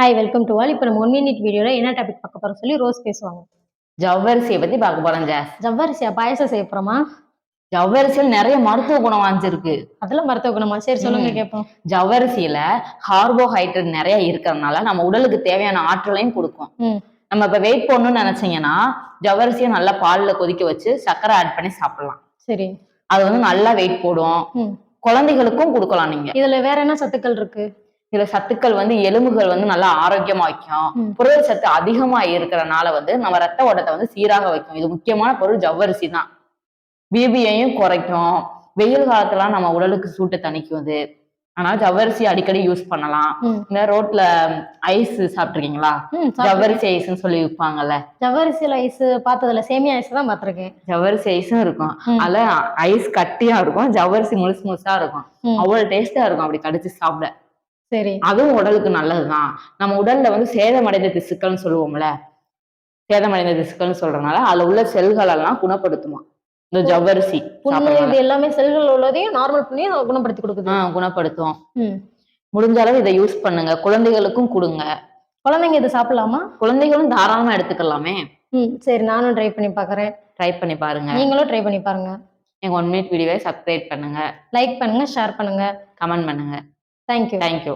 Hi welcome to all. இப்போ நம்ம 1 minute வீடியோல என்ன டாபிக் பார்க்க போறோம் சொல்லி ரோஸ் பேசுவாங்க. ஜவ்வரிசியை பத்தி பார்க்க போறோம் ஜாஸ். ஜவ்வரிசியா பாயசம் செய்ய போறோமா? ஜவ்வரிசியில் நிறைய மருத்துவ குணம் வாஞ்சிருக்கு. அதெல்லாம் மருத்துவ குணமா? சரி சொல்லுங்க கேட்போம். ஜவ்வரிசியில கார்போஹைட்ரேட் நிறைய இருக்கிறதுனால நம்ம உடலுக்கு தேவையான ஆற்றலையும் கொடுக்கும். நம்ம இப்ப வெயிட் போடணும்னு நினைச்சீங்கன்னா ஜவ்வரிசியை நல்லா பால்ல கொதிக்க வச்சு சர்க்கரை ஆட் பண்ணி சாப்பிடலாம். சரி, அது வந்து நல்லா வெயிட் போடும். குழந்தைகளுக்கும் கொடுக்கலாம். நீங்க இதுல வேற என்ன சத்துக்கள் இருக்கு? இதுல சத்துக்கள் வந்து எலும்புகள் வந்து நல்லா ஆரோக்கியமா வைக்கும். புரத சத்து அதிகமா இருக்கிறனால வந்து நம்ம ரத்த ஓட்டத்தை வந்து சீராக வைக்கும். இது முக்கியமான பொருள் ஜவ்வரிசி தான். பிபியையும் குறைக்கும். வெயில் காலத்துல நம்ம உடலுக்கு சூட்டை தணிக்குது. அதனால ஜவ்வரிசி அடிக்கடி யூஸ் பண்ணலாம். இந்த ரோட்ல ஐஸ் சாப்பிட்டுருக்கீங்களா? ஜவ்வரிசி ஐஸ்ன்னு சொல்லி விற்பாங்கல்ல. ஜவ்வரிசியில ஐஸ் பார்த்ததுல சேமியா ஐஸ் தான் பார்த்திருக்கேன். ஜவ்வரிசி ஐஸும் இருக்கும். அதுல ஐஸ் கட்டியா இருக்கும், ஜவ்வரிசி முழுசு முழுசா இருக்கும். அவ்வளவு டேஸ்டா இருக்கும் அப்படி கடிச்சு சாப்பிட. சரி, அதுவும் உடலுக்கு நல்லதுதான். நம்ம உடல்ல வந்து சேதமடைந்த திசுக்கள்னு சொல்லுவோம்ல, சேதமடைந்த திசுக்கள்னு சொல்றதுனால அதுல உள்ள செல்கள் எல்லாம் குணப்படுத்துமா இந்த ஜவ்வரிசி. இது எல்லாமே செல்கள் உள்ளதையும் நார்மல் பண்ணி குணப்படுத்தி கொடுக்குது. குணப்படுத்தும். முடிஞ்ச அளவு இதை யூஸ் பண்ணுங்க. குழந்தைகளுக்கும் கொடுங்க. குழந்தைங்க இதை சாப்பிடலாமா? குழந்தைகளும் தாராளமா எடுத்துக்கலாமே. சரி, நானும் ட்ரை பண்ணி பாக்குறேன். ட்ரை பண்ணி பாருங்க. நீங்களும் ட்ரை பண்ணி பாருங்க. எங்க 1 மினிட் வீடியோவை சப்ஸ்கிரைப் பண்ணுங்க, லைக் பண்ணுங்க, ஷேர் பண்ணுங்க, கமெண்ட் பண்ணுங்க. தேங்க்யூ. தேங்க்யூ.